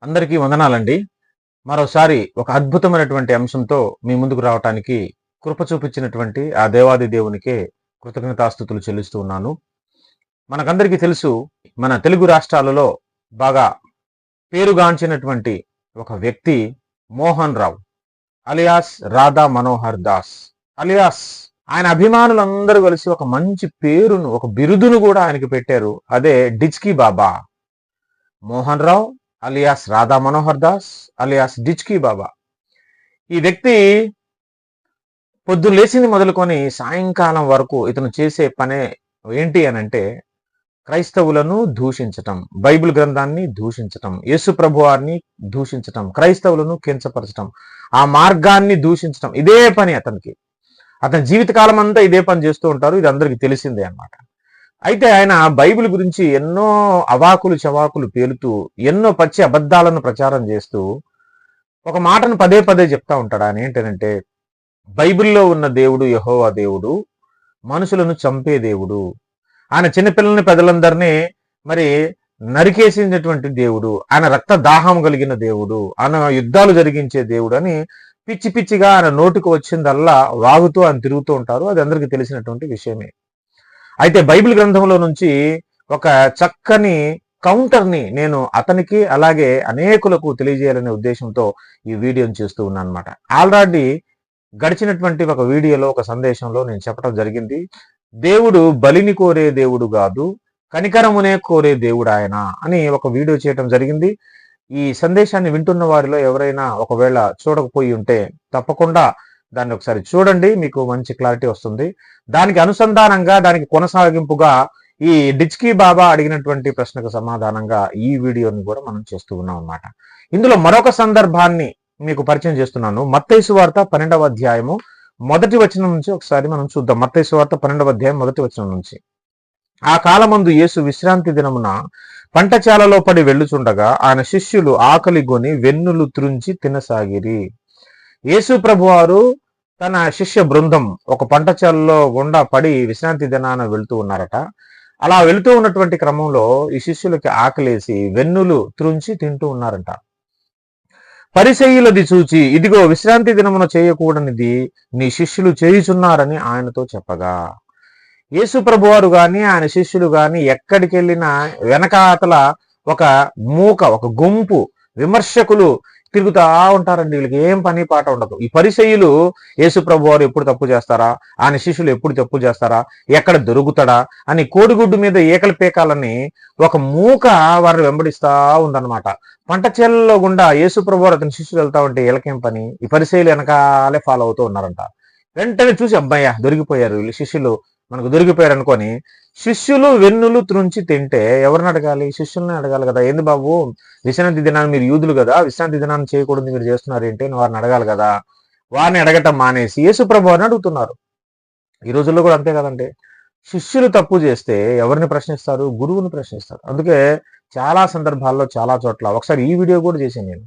అందరికీ వందనాలండి. మరోసారి ఒక అద్భుతమైనటువంటి అంశంతో మీ ముందుకు రావటానికి కృప చూపించినటువంటి ఆ దేవాది దేవునికే కృతజ్ఞతాస్తుతులు చెల్లిస్తూ ఉన్నాను. మనకందరికీ తెలుసు, మన తెలుగు రాష్ట్రాలలో బాగా పేరుగాంచినటువంటి ఒక వ్యక్తి మోహన్ రావు అలియాస్ రాధా మనోహర్ దాస్ అలియాస్. ఆయన అభిమానులందరూ కలిసి ఒక మంచి పేరును, ఒక బిరుదును కూడా ఆయనకి పెట్టారు. అదే డిచ్కీ బాబా. మోహన్ రావు అలియాస్ రాధా మనోహర్ దాస్ అలియాస్ డిచ్కీ బాబా. ఈ వ్యక్తి పొద్దున్న లేచింది మొదలుకొని సాయంకాలం వరకు ఇతను చేసే పనే ఏంటి అనంటే క్రైస్తవులను దూషించటం, బైబిల్ గ్రంథాన్ని దూషించటం, యేసు ప్రభువారిని దూషించటం, క్రైస్తవులను కించపరచటం, ఆ మార్గాన్ని దూషించటం. ఇదే పని అతనికి. అతని జీవితకాలం అంతా ఇదే పని చేస్తూ ఉంటారు. ఇది అందరికీ తెలిసిందే అన్నమాట. అయితే ఆయన బైబిల్ గురించి ఎన్నో అవాకులు చవాకులు పేలుతూ, ఎన్నో పచ్చి అబద్ధాలను ప్రచారం చేస్తూ ఒక మాటను పదే పదే చెప్తా ఉంటాడు. ఆయన ఏంటంటే, బైబిల్లో ఉన్న దేవుడు యెహోవా దేవుడు, మనుషులను చంపే దేవుడు. ఆయన చిన్నపిల్లల్ని పెద్దలందరినీ మరి నరికేసినటువంటి దేవుడు, ఆయన రక్త దాహం కలిగిన దేవుడు, ఆయన యుద్ధాలు జరిగించే దేవుడు అని పిచ్చి పిచ్చిగా ఆయన నోటికి వచ్చిందల్లా వాగుతూ ఆయన తిరుగుతూ ఉంటారు. అది అందరికీ తెలిసినటువంటి విషయమే. అయితే బైబిల్ గ్రంథంలో నుంచి ఒక చక్కని కౌంటర్ని నేను అతనికి అలాగే అనేకులకు తెలియజేయాలనే ఉద్దేశంతో ఈ వీడియోని చేస్తూ ఉన్నాను అనమాట. ఆల్రెడీ గడిచినటువంటి ఒక వీడియోలో, ఒక సందేశంలో నేను చెప్పడం జరిగింది, దేవుడు బలిని కోరే దేవుడు కాదు, కనికరమునే కోరే దేవుడు ఆయన అని ఒక వీడియో చేయటం జరిగింది. ఈ సందేశాన్ని వింటున్న వారిలో ఎవరైనా ఒకవేళ చూడకపోయి ఉంటే తప్పకుండా దాన్ని ఒకసారి చూడండి, మీకు మంచి క్లారిటీ వస్తుంది. దానికి అనుసంధానంగా, దానికి కొనసాగింపుగా ఈ డిచ్కీ బాబా అడిగినటువంటి ప్రశ్నకు సమాధానంగా ఈ వీడియోని కూడా మనం చేస్తూ ఉన్నాం అన్నమాట. ఇందులో మరొక సందర్భాన్ని మీకు పరిచయం చేస్తున్నాను. మత్తయి సువార్త 12వ అధ్యాయము మొదటి వచనం నుంచి ఒకసారి మనం చూద్దాం. మత్తయి సువార్త 12వ అధ్యాయం మొదటి వచనం నుంచి. ఆ కాలమందు యేసు విశ్రాంతి దినమున పంటచాలలో పడి వెళ్ళుచుండగా ఆయన శిష్యులు ఆకలిగొని వెన్నులు త్రుంచి తినసాగిరి. యేసు ప్రభువారు తన శిష్య బృందం ఒక పంటచాలలో గుండా పడి విశ్రాంతి దినాన వెళుతూ ఉన్నారట. అలా వెళుతూ ఉన్నటువంటి క్రమంలో ఈ శిష్యులకి ఆకలేసి వెన్నులు త్రుంచి తింటూ ఉన్నారట. పరిసయ్యులది చూచి, ఇదిగో విశ్రాంతి దినమున చేయకూడనిది నీ శిష్యులు చేయుచున్నారని ఆయనతో చెప్పగా, యేసు ప్రభువారు గాని ఆయన శిష్యులు గాని ఎక్కడికి వెళ్ళినా వెనకాతల ఒక మూక, ఒక గుంపు విమర్శకులు తిరుగుతా ఉంటారండి. వీళ్ళకి ఏం పని పాట ఉండదు. ఈ పరిసయ్యులు యేసు ప్రభువారు ఎప్పుడు తప్పు చేస్తారా, ఆయన శిష్యులు ఎప్పుడు తప్పు చేస్తారా, ఎక్కడ దొరుకుతాడా అని కోడిగుడ్డు మీద ఏకలు పేకాలని ఒక మూక వారిని వెంబడిస్తా ఉందన్నమాట. పంట చేలలో గుండా యేసు ప్రభువారు అతని శిష్యులు వెళ్తా ఉంటే వీళ్ళకేం పని, ఈ పరిసయ్యులు వెనకాలే ఫాలో అవుతూ ఉన్నారంట. వెంటనే చూసి, అబ్బాయ్య దొరికిపోయారు వీళ్ళు శిష్యులు, మనకు దొరికిపోయారు అనుకొని శిష్యులు వెన్నులు త్రుంచి తింటే ఎవరిని అడగాలి? శిష్యుల్ని అడగాలి కదా. ఏంది బాబు, విశ్రాంతి దినాన్ని మీరు యూదులు కదా, విశ్రాంతి దినాన్ని చేయకూడదు మీరు చేస్తున్నారు ఏంటి అని వారిని అడగాలి కదా. వారిని అడగటం మానేసి యేసు ప్రభువారిని అడుగుతున్నారు. ఈ రోజుల్లో కూడా అంతే కదండి. శిష్యులు తప్పు చేస్తే ఎవరిని ప్రశ్నిస్తారు? గురువుని ప్రశ్నిస్తారు. అందుకే చాలా సందర్భాల్లో, చాలా చోట్ల, ఒకసారి ఈ వీడియో కూడా చేశాను నేను,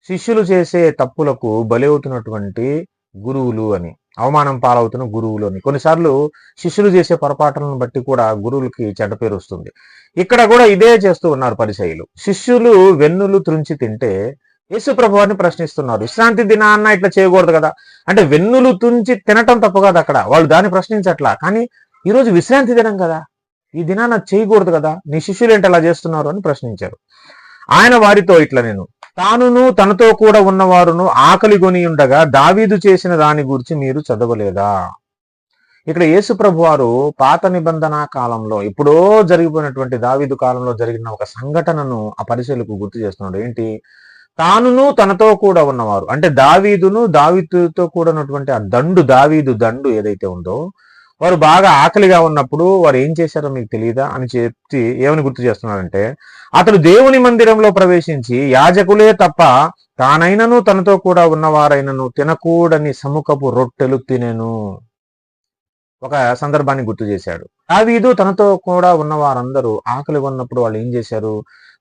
శిష్యులు చేసే తప్పులకు బలవుతున్నటువంటి గురువులు అని, అవమానం పాలవుతున్న గురువులు అని. కొన్నిసార్లు శిష్యులు చేసే పొరపాట్లను బట్టి కూడా గురువులకి చెడ్డ పేరు వస్తుంది. ఇక్కడ కూడా ఇదే చేస్తూ ఉన్నారు పరిసయ్యులు. శిష్యులు వెన్నులు త్రుంచి తింటే యేసు ప్రభువారిని ప్రశ్నిస్తున్నారు. విశ్రాంతి దినాన్న ఇట్లా చేయకూడదు కదా అంటే, వెన్నులు తుంచి తినటం తప్పు కాదు అక్కడ, వాళ్ళు దాన్ని ప్రశ్నించట్లా. కానీ ఈరోజు విశ్రాంతి దినం కదా, ఈ దినాన్న చేయకూడదు కదా, నీ శిష్యులు ఏంటి అలా చేస్తున్నారు అని ప్రశ్నించారు. ఆయన వారితో ఇట్లా, నేను తానును తనతో కూడా ఉన్నవారును ఆకలి కొని ఉండగా దావీదు చేసిన దాని గురించి మీరు చదవలేదా? ఇక్కడ యేసు ప్రభువారు పాత నిబంధన కాలంలో ఎప్పుడో జరిగిపోయినటువంటి దావీదు కాలంలో జరిగిన ఒక సంఘటనను ఆ పరిశీలకు గుర్తు చేస్తున్నాడు. ఏంటి? తానును తనతో కూడా ఉన్నవారు అంటే దావీదును, దావీదుతో కూడా ఉన్నటువంటి ఆ దావీదు దండు ఏదైతే ఉందో, వారు బాగా ఆకలిగా ఉన్నప్పుడు వారు ఏం చేశారో మీకు తెలియదా అని చెప్పి ఏమని గుర్తు చేస్తున్నారంటే, అతడు దేవుని మందిరంలో ప్రవేశించి యాజకులే తప్ప తానైనను తనతో కూడా ఉన్నవారైనను తినకూడని సముఖపు రొట్టెలు తినెను. ఒక సందర్భాన్ని గుర్తు చేశాడు. దావీదు తనతో కూడా ఉన్న వారందరూ ఆకలి ఉన్నప్పుడు వాళ్ళు ఏం చేశారు?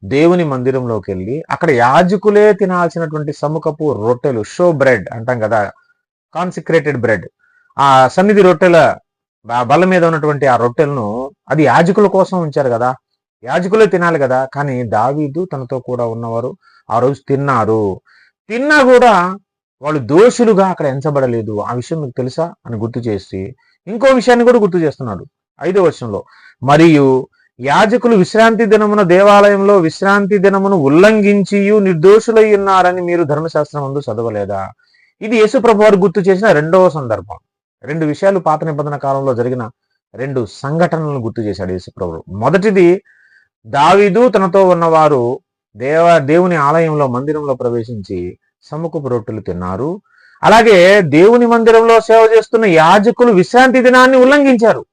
దేవుని మందిరంలోకి వెళ్ళి అక్కడ యాజకులే తినాల్సినటువంటి సముఖపు రొట్టెలు, షో బ్రెడ్ అంటాం కదా, కాన్సిక్రేటెడ్ బ్రెడ్, ఆ సన్నిధి రొట్టెల బల్ల మీద ఉన్నటువంటి ఆ రొట్టెలను అది యాజకుల కోసం ఉంచారు కదా, యాజకులే తినాలి కదా. కానీ దావీదు తనతో కూడా ఉన్నవారు ఆ రోజు తిన్నారు. తిన్నా కూడా వాళ్ళు దోషులుగా అక్కడ ఎంచబడలేదు. ఆ విషయం మీకు తెలుసా అని గుర్తు చేసి ఇంకో విషయాన్ని కూడా గుర్తు చేస్తున్నాడు 5వ వచనంలో. మరియు యాజకులు విశ్రాంతి దినమున దేవాలయంలో విశ్రాంతి దినమును ఉల్లంఘించి నిర్దోషులై ఉన్నారని మీరు ధర్మశాస్త్రం ముందు చదవలేదా? ఇది యేసు ప్రభు వారు గుర్తు చేసిన రెండవ సందర్భం. 2 విషయాలు పాత నిబంధన కాలంలో జరిగిన 2 సంఘటనలను గుర్తు చేశాడు యేసు ప్రభు. మొదటిది, దావీదు తనతో ఉన్నవారు దేవుని ఆలయంలో మందిరంలో ప్రవేశించి సముఖపు రొట్టెలు తిన్నారు. అలాగే దేవుని మందిరంలో సేవ చేస్తున్న యాజకులు విశ్రాంతి దినాన్ని ఉల్లంఘించారు.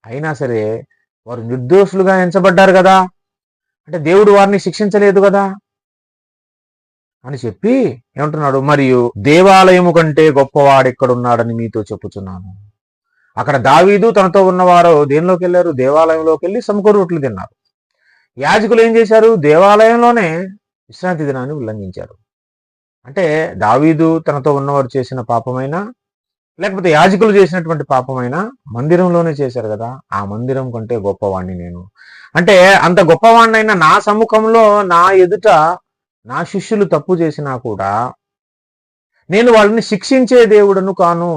అయినా సరే వారు నిర్దోషులుగా ఎంచబడ్డారు కదా, అంటే దేవుడు వారిని శిక్షించలేదు కదా అని చెప్పి ఏమంటున్నాడు, మరియు దేవాలయము కంటే గొప్పవాడు ఎక్కడున్నాడని మీతో చెప్పుచున్నాను. అక్కడ దావీదు తనతో ఉన్నవారు దేనిలోకి వెళ్ళారు? దేవాలయంలోకి వెళ్ళి సముఖపు రొట్టెలు తిన్నారు. యాజకులు ఏం చేశారు? దేవాలయంలోనే విశ్రాంతి దినాన్ని ఉల్లంఘించారు. అంటే దావీదు తనతో ఉన్నవారు చేసిన పాపమైనా లేకపోతే యాజకులు చేసినటువంటి పాపమైనా మందిరంలోనే చేశారు కదా, ఆ మందిరం కంటే గొప్పవాణ్ణి నేను. అంటే అంత గొప్పవాణ్ణైనా నా సముఖంలో నా ఎదుట నా శిష్యులు తప్పు చేసినా కూడా నేను వాళ్ళని శిక్షించే దేవుడను కాను.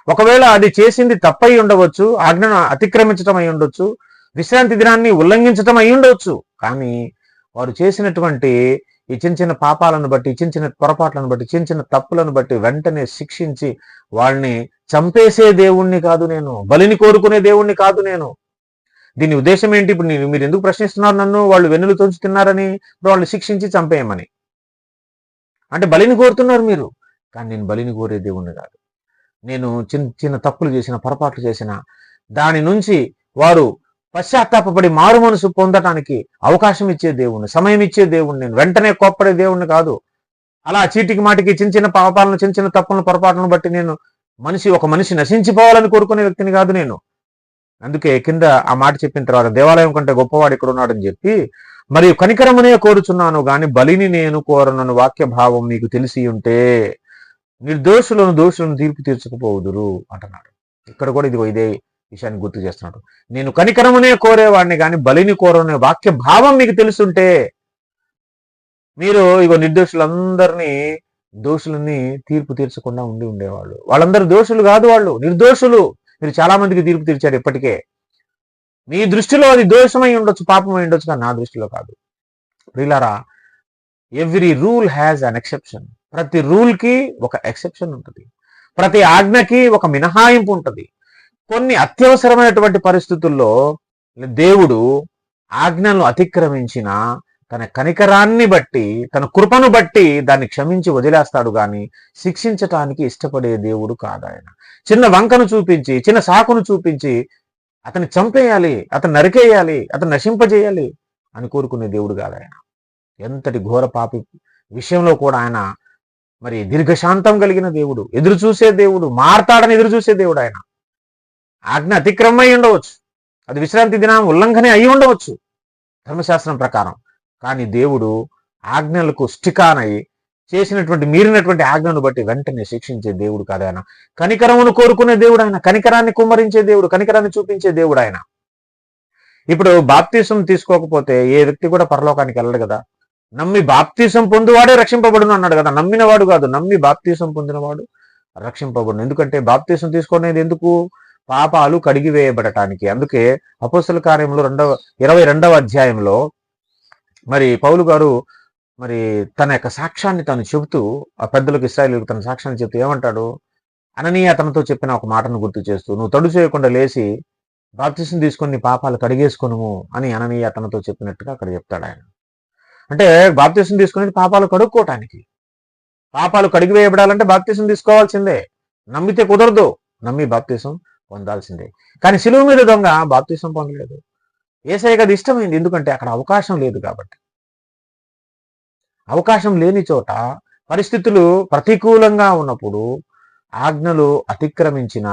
ఒకవేళ అది చేసింది తప్పై ఉండవచ్చు, ఆజ్ఞను అతిక్రమించడం అయి ఉండొచ్చు, విశ్రాంతి దినాన్ని ఉల్లంఘించడం అయి ఉండవచ్చు, కానీ వారు చేసినటువంటి ఈ చిన్న చిన్న పాపాలను బట్టి, చిన్న చిన్న పొరపాట్లను బట్టి, చిన్న చిన్న తప్పులను బట్టి వెంటనే శిక్షించి వాళ్ళని చంపేసే దేవుణ్ణి కాదు నేను, బలిని కోరుకునే దేవుణ్ణి కాదు నేను. దీని ఉద్దేశం ఏంటి? ఇప్పుడు మీరు ఎందుకు ప్రశ్నిస్తున్నారు నన్ను? వాళ్ళు వెన్నులు తోచి తిన్నారని వాళ్ళు శిక్షించి చంపేయమని అంటే బలిని కోరుతున్నారు మీరు, కానీ నేను బలిని కోరే దేవుణ్ణి కాదు. నేను చిన్న చిన్న తప్పులు చేసిన, పొరపాట్లు చేసిన దాని నుంచి వారు పశ్చాత్తాపడి మారు మనసు పొందటానికి అవకాశం ఇచ్చే దేవుణ్ణి, సమయం ఇచ్చే దేవుణ్ణి నేను, వెంటనే కోప్పడే దేవుణ్ణి కాదు. అలా చీటికి మాటికి చిన్న చిన్న పాపాలను, చిన్న చిన్న తప్పులను, పొరపాట్లను బట్టి నేను ఒక మనిషి నశించిపోవాలని కోరుకునే వ్యక్తిని కాదు నేను. అందుకే కింద ఆ మాట చెప్పిన తర్వాత దేవాలయం కంటే గొప్పవాడు ఇక్కడ ఉన్నాడని చెప్పి, మరియు కనికరమనే కోరుచున్నాను గాని బలిని నేను కోరనను వాక్య భావం మీకు తెలిసి ఉంటే దోషులను తీర్పు తీర్చకపోవుదురు అంటున్నాడు. ఇక్కడ కూడా ఇదే విషయాన్ని గుర్తు చేస్తున్నాడు. నేను కనికరమునే కోరేవాడిని కానీ బలిని కోరనే వాక్య భావం మీకు తెలుసుంటే మీరు నిర్దోషులందరినీ, దోషులని తీర్పు తీర్చకుండా ఉండేవాళ్ళు. వాళ్ళందరూ దోషులు కాదు, వాళ్ళు నిర్దోషులు. మీరు చాలా మందికి తీర్పు తీర్చారు ఇప్పటికే. మీ దృష్టిలో అది దోషమై ఉండొచ్చు, పాపమై ఉండొచ్చు, కానీ నా దృష్టిలో కాదు. ప్రియులారా, every rule has an exception. ప్రతి రూల్కి ఒక ఎక్సెప్షన్ ఉంటుంది, ప్రతి ఆజ్ఞకి ఒక మినహాయింపు ఉంటుంది. కొన్ని అత్యవసరమైనటువంటి పరిస్థితుల్లో దేవుడు ఆజ్ఞలను అతిక్రమించిన తన కనికరాన్ని బట్టి, తన కృపను బట్టి దాన్ని క్షమించి వదిలేస్తాడు కానీ శిక్షించటానికి ఇష్టపడే దేవుడు కాదు ఆయన. చిన్న వంకను చూపించి, చిన్న సాకును చూపించి అతన్ని చంపేయాలి, అతను నరికేయాలి, అతను నశింపజేయాలి అని కోరుకునే దేవుడు కాదు ఆయన. ఎంతటి ఘోర పాపి విషయంలో కూడా ఆయన మరి దీర్ఘశాంతం కలిగిన దేవుడు, ఎదురు చూసే దేవుడు, మారతాడని ఎదురు చూసే దేవుడు ఆయన. ఆజ్ఞ అతిక్రమం అయి ఉండవచ్చు, అది విశ్రాంతి దినం ఉల్లంఘనే అయి ఉండవచ్చు ధర్మశాస్త్రం ప్రకారం, కానీ దేవుడు ఆజ్ఞలకు స్టికానై మీరినటువంటి ఆజ్ఞను బట్టి వెంటనే శిక్షించే దేవుడు కాదు ఆయన. కనికరమును కోరుకునే దేవుడు ఆయన, కనికరాన్ని కుమ్మరించే దేవుడు, కనికరాన్ని చూపించే దేవుడు ఆయన. ఇప్పుడు బాప్తీసం తీసుకోకపోతే ఏ వ్యక్తి కూడా పరలోకానికి వెళ్ళడు కదా. నమ్మి బాప్తీసం పొందువాడే రక్షింపబడును అన్నాడు కదా. నమ్మినవాడు కాదు, నమ్మి బాప్తీసం పొందినవాడు రక్షింపబడును. ఎందుకంటే బాప్తీసం తీసుకునేది ఎందుకు? పాపాలు కడిగివేయబడటానికి. అందుకే అపోస్తల కార్యములు 22వ అధ్యాయంలో మరి పౌలు గారు మరి తన యొక్క సాక్ష్యాన్ని తను చెబుతూ, ఆ పెద్దలకు, ఇశ్రాయేలులకు తన సాక్ష్యాన్ని చెబుతూ ఏమంటాడు? అననీయ అతనితో చెప్పిన ఒక మాటను గుర్తు చేస్తూ, నువ్వు తడు చేయకుండా లేచి బాప్తీసం తీసుకొని నీ పాపాలు కడిగేసుకొనుము అని అననీయ అతనితో చెప్పినట్టుగా అక్కడ చెప్తాడు ఆయన. అంటే బాప్తీసం తీసుకునేది పాపాలు కడుక్కోవటానికి. పాపాలు కడిగివేయబడాలంటే బాప్తీసం తీసుకోవాల్సిందే. నమ్మితే కుదరదు, నమ్మి బాప్తీసం పొందాల్సిందే. కానీ సిలువ మీద దొంగ బాప్తీసం పొందలేదు. యేసయ్యకి అది ఇష్టమైంది, ఎందుకంటే అక్కడ అవకాశం లేదు కాబట్టి. అవకాశం లేని చోట, పరిస్థితులు ప్రతికూలంగా ఉన్నప్పుడు ఆజ్ఞలు అతిక్రమించిన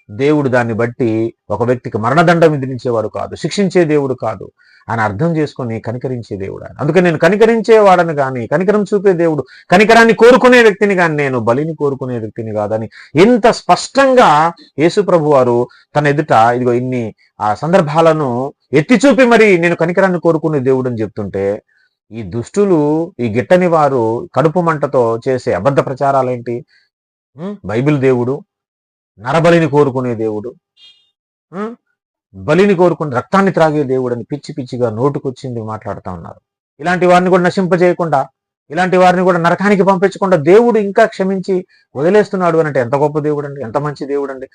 దేవుడు దాన్ని బట్టి ఒక వ్యక్తికి మరణదండం విధించేవాడు కాదు, శిక్షించే దేవుడు కాదు అని అర్థం చేసుకొని కనికరించే దేవుడు ఆయన. అందుకని నేను కనికరించేవాడని కానీ, కనికరం చూపే దేవుడు, కనికరాన్ని కోరుకునే వ్యక్తిని కానీ, నేను బలిని కోరుకునే వ్యక్తిని కాదని ఎంత స్పష్టంగా యేసు ప్రభు వారు తన ఎదుట ఇన్ని సందర్భాలను ఎత్తి చూపి మరి నేను కనికరాన్ని కోరుకునే దేవుడు అని చెప్తుంటే ఈ దుష్టులు, ఈ గిట్టని వారు కడుపు మంటతో చేసే అబద్ధ ప్రచారాలేంటి? బైబిల్ దేవుడు, నరబలిని కోరుకునే దేవుడు, బలిని కోరుకుని రక్తాన్ని త్రాగే దేవుడు అని పిచ్చి పిచ్చిగా నోటుకొచ్చింది మాట్లాడుతూ ఉన్నారు. ఇలాంటి వారిని కూడా నశింపజేయకుండా, ఇలాంటి వారిని కూడా నరకానికి పంపించకుండా దేవుడు ఇంకా క్షమించి వదిలేస్తున్నాడు అంటే ఎంత గొప్ప దేవుడు అండి, ఎంత మంచి దేవుడు అండి.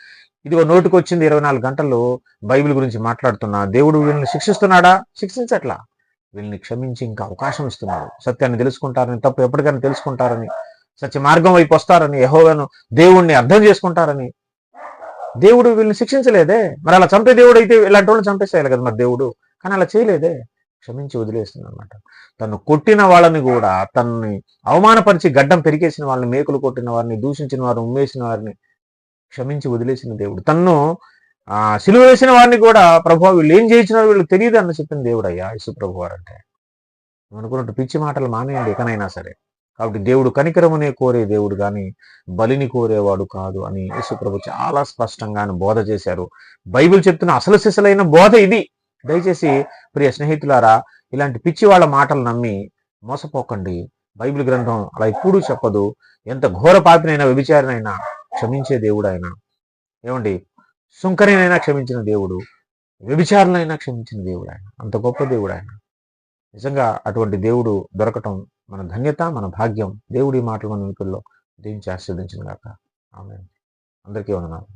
ఇదిగో నోటుకొచ్చింది 24 గంటలు బైబిల్ గురించి మాట్లాడుతున్నా దేవుడు వీళ్ళని శిక్షిస్తున్నాడా? శిక్షించట్లా. వీళ్ళని క్షమించి ఇంకా అవకాశం ఇస్తున్నాడు. సత్యాన్ని తెలుసుకుంటారని, తప్పు ఎప్పటికైనా తెలుసుకుంటారని, సత్య మార్గం వైపు వస్తారని, యెహోవాను దేవుణ్ణి అర్థం చేసుకుంటారని దేవుడు వీళ్ళని శిక్షించలేదే. మరి అలా చంపే దేవుడు అయితే ఇలాంటి వాళ్ళని చంపేసేయాలి కదా మరి దేవుడు. కానీ అలా చేయలేదే, క్షమించి వదిలేస్తుంది అనమాట. తను కొట్టిన వాళ్ళని కూడా, తనని అవమానపరిచి గడ్డం పెరిగేసిన వాళ్ళని, మేకులు కొట్టిన వారిని, దూషించిన వారిని, ఉమ్మేసిన వారిని క్షమించి వదిలేసిన దేవుడు. తన్ను సిలువ వేసిన వారిని కూడా, ప్రభు వీళ్ళు ఏం చేయించినారో వీళ్ళు తెలియదు అని చెప్పిన దేవుడు అయ్యా యేసు ప్రభు వారు అంటే. అనుకున్నట్టు పిచ్చి మాటలు మానేయండి ఎకనైనా సరే. కాబట్టి దేవుడు కనికరమునే కోరే దేవుడు కానీ బలిని కోరేవాడు కాదు అని యేసుప్రభు చాలా స్పష్టంగా బోధ చేశారు. బైబిల్ చెప్తున్న అసలు సిసలైన బోధ ఇది. దయచేసి ప్రియ స్నేహితులారా, ఇలాంటి పిచ్చి వాళ్ళ మాటలు నమ్మి మోసపోకండి. బైబిల్ గ్రంథం అలా ఎప్పుడూ చెప్పదు. ఎంత ఘోర పాపినైనా, వ్యభిచారినైనా క్షమించే దేవుడు ఆయన. ఏమండి, సుంకరినైనా క్షమించిన దేవుడు, వ్యభిచారులైనా క్షమించిన దేవుడు ఆయన. అంత గొప్ప దేవుడు ఆయన. నిజంగా అటువంటి దేవుడు దొరకటం మన ధన్యత, మన భాగ్యం. దేవుడి మాటలు మన వినుకుల్లో దీవించి ఆశీర్వదించును గాక. ఆమేన్. అందరికీ వందనాలు.